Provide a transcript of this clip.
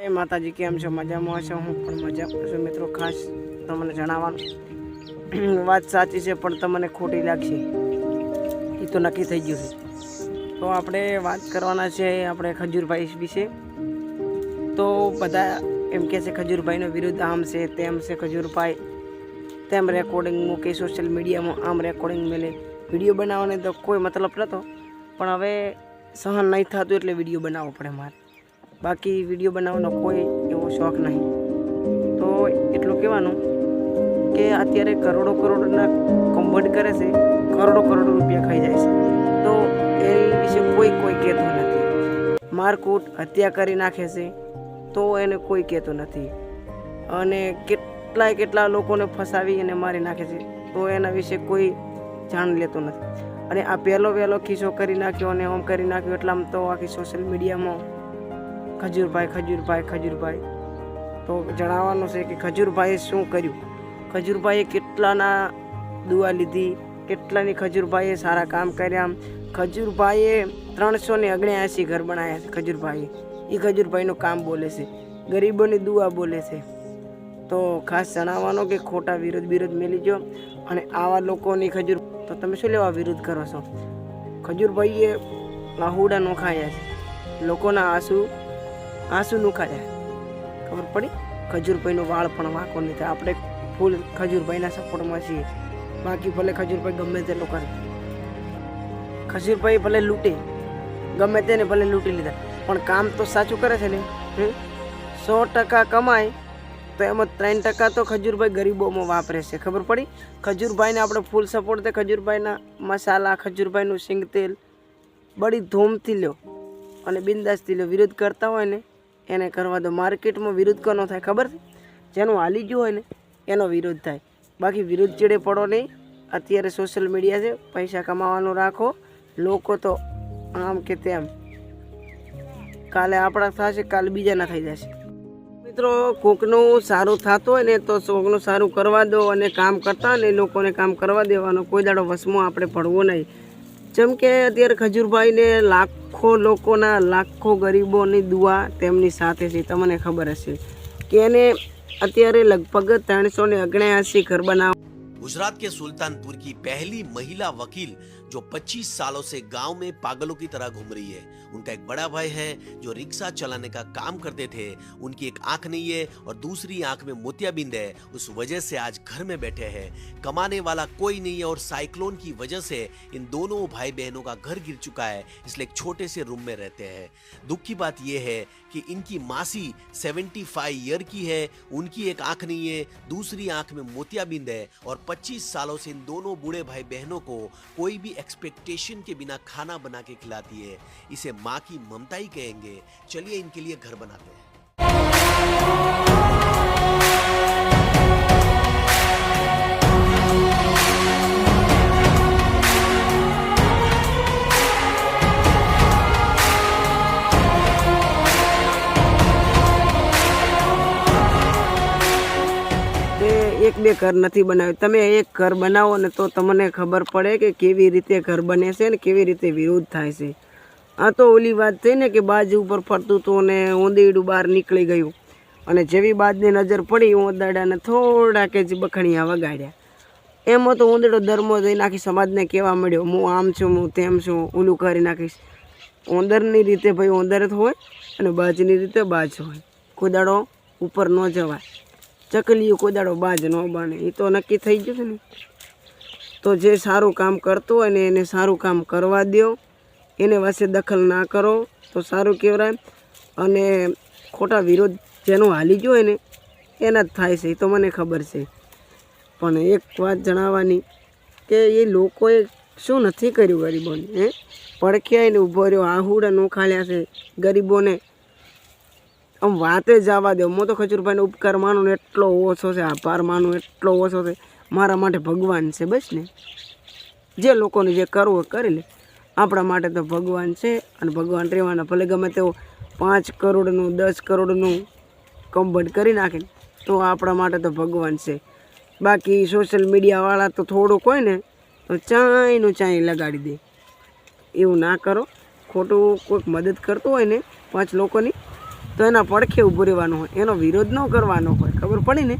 માતાજી કેમ છો? મજામાં છો? હું પણ મજામાં છું મિત્રો. ખાસ તમને જણાવવાનું વાત સાચી છે પણ તમને ખોટી લાગશે એ તો નક્કી થઈ ગયું છે. તો આપણે વાત કરવાના છે આપણે ખજૂરભાઈ વિશે. તો બધા એમ કહે છે ખજૂરભાઈનો વિરુદ્ધ આમ છે તેમ છે, ખજૂરભાઈ તેમ રેકોર્ડિંગ મૂકે સોશિયલ મીડિયામાં, આમ રેકોર્ડિંગ મેલે. વિડીયો બનાવવાનો તો કોઈ મતલબ નહોતો પણ હવે સહન નહીં થતું એટલે વિડીયો બનાવવો પડે મારે. બાકી વિડીયો બનાવવાનો કોઈ એવો શોખ નહીં. તો એટલું કહેવાનું કે અત્યારે કરોડોના કન્વર્ટ કરે છે, કરોડો રૂપિયા ખાઈ જાય છે. તો એ વિશે કોઈ કહેતો નથી. મારકૂટ હત્યા કરી નાખે છે તો એને કોઈ કહેતો નથી. અને કેટલા લોકોને ફસાવી અને મારી નાખે છે તો એના વિશે કોઈ જાણ લેતો નથી. અને આ પહેલો કિસ્સો કરી નાખ્યો અને આમ કરી નાખ્યો એટલામાં તો આખી સોશિયલ મીડિયામાં ખજૂરભાઈ તો જણાવવાનું છે કે ખજૂરભાઈએ શું કર્યું. ખજૂરભાઈએ કેટલાના દુઆ લીધી, કેટલાની ખજૂરભાઈએ સારા કામ કર્યા. ખજૂરભાઈએ 379 ઘર બનાવ્યા છે. ખજૂરભાઈએ એ ખજૂરભાઈનું કામ બોલે છે, ગરીબોની દુઆ બોલે છે. તો ખાસ જણાવવાનો કે ખોટા વિરોધ મેલી ગયો. અને આવા લોકોની તો તમે શું લેવા વિરોધ કરો છો? ખજૂરભાઈએ આહુડા નોખાયા છે, લોકોના આંસુ નુખાયા. ખબર પડી? ખજૂરભાઈનો વાળ પણ વાંકો નહીં થાય. આપણે ફૂલ ખજૂરભાઈના સપોર્ટમાં છીએ. બાકી ભલે ખજૂરભાઈ ગમે તેટલો કરે, ખજૂરભાઈ ભલે લૂંટે, ગમે તેને ભલે લૂંટી લીધા પણ કામ તો સાચું કરે છે ને. 100% કમાય તો એમાં 3% તો ખજૂરભાઈ ગરીબોમાં વાપરે છે. ખબર પડી? ખજૂરભાઈને આપણે ફૂલ સપોર્ટ છે. ખજૂરભાઈના મસાલા, ખજૂરભાઈનું સિંગ તેલ બડી ધૂમથી લ્યો અને બિંદાસથી લ્યો. વિરોધ કરતા હોય ને એને કરવા દો. માર્કેટમાં વિરોધ કોનો થાય ખબર છે? જેનું હાલી ગયું હોય ને એનો વિરોધ થાય. બાકી વિરોધ ચીડે પડો નહીં. અત્યારે સોશિયલ મીડિયા છે, પૈસા કમાવાનું રાખો. લોકો તો આમ કે તેમ, કાલે આપણા થશે, કાલે બીજાના થઈ જશે. મિત્રો, કોકનું સારું થતું હોય ને તો કોકનું સારું કરવા દો અને કામ કરતા હોય ને લોકોને કામ કરવા દેવાનો. કોઈ દાડો વસમાં આપણે પડવો નહીં. જેમ કે અત્યારે ખજૂરભાઈને લાખો ગરીબોની દુઆ તેમની સાથે છે. તમને ખબર હશે કે એને અત્યારે લગભગ 379 ઘર બનાવ. गुजरात के सुल्तानपुर की पहली महिला वकील जो 25 सालों से गांव में पागलों की तरह घूम रही है. उनका एक बड़ा भाई है जो रिक्शा चलाने का काम करते थे. उनकी एक आंख नहीं है और दूसरी आंख में मोतियाबिंद है. उस वजह से आज घर में बैठे हैं. कमाने वाला कोई नहीं है और साइक्लोन की वजह से इन दोनों भाई बहनों का घर गिर चुका है. इसलिए एक छोटे से रूम में रहते हैं. दुख की बात यह है कि इनकी मासी 75 ईयर की है. उनकी एक आंख नहीं है, दूसरी आंख में मोतियाबिंद है और 25 सालों से इन दोनों बूढ़े भाई बहनों को कोई भी एक्सपेक्टेशन के बिना खाना बना के खिलाती है. इसे माँ की ममता ही कहेंगे. चलिए इनके लिए घर बनाते हैं. એક બે ઘર નથી બનાવ્યું. તમે એક ઘર બનાવો ને તો તમને ખબર પડે કે કેવી રીતે ઘર બને છે ને કેવી રીતે વિરોધ થાય છે. આ તો ઓલી વાત થઈ ને કે બાજુ ઉપર ફરતું હતું ને ઊંદેડું બહાર નીકળી ગયું અને જેવી બાજની નજર પડી ઊંદાડાને થોડા કે જ બખણિયા વગાડ્યા. એમાં તો ઊંદેડો દરમો જઈને આખી સમાજને કહેવા મળ્યો, હું આમ છું, હું તેમ છું, ઓલું કરી નાખીશ. ઉંદરની રીતે ભાઈ ઉંદર જ હોય અને બાજની રીતે બાજ હોય. કોઈ દાડો ઉપર ન જવાય. ચકલીઓ કોઈ દાડો બાજ ન બને. એ તો નક્કી થઈ ગયું છે ને. તો જે સારું કામ કરતો હોય ને એને સારું કામ કરવા દો, એને વચ્ચે દખલ ના કરો તો સારું કહેવાય. અને ખોટા વિરોધ જેનો હાલી ગયો હોય ને એના જ થાય છે. એ તો મને ખબર છે. પણ એક વાત જણાવવાની કે એ લોકોએ શું નથી કર્યું ગરીબોને. પડખે આવીને ઊભો રહ્યો, આહુડા નોખાળ્યા છે ગરીબોને. આમ વાતે જવા દો. હું તો ખજૂરભાઈનો ઉપકાર માનું એટલો ઓછો છે, આભાર માનું એટલો ઓછો છે. મારા માટે ભગવાન છે બસ ને. જે લોકોને જે કરવું કરી લે. આપણા માટે તો ભગવાન છે અને ભગવાન રહેવાના. ભલે ગમે તેઓ 5 કરોડનું 10 કરોડનું કન્વર્ટ કરી નાખે તો આપણા માટે તો ભગવાન છે. બાકી સોશિયલ મીડિયાવાળા તો થોડુંક હોય ને તો ચાંય લગાડી દે. એવું ના કરો. ખોટું કોઈક મદદ કરતું હોય ને 5 લોકોની તો એના પડખે ઊભું રહેવાનું હોય, એનો વિરોધ ન કરવાનો હોય. ખબર પડી ને?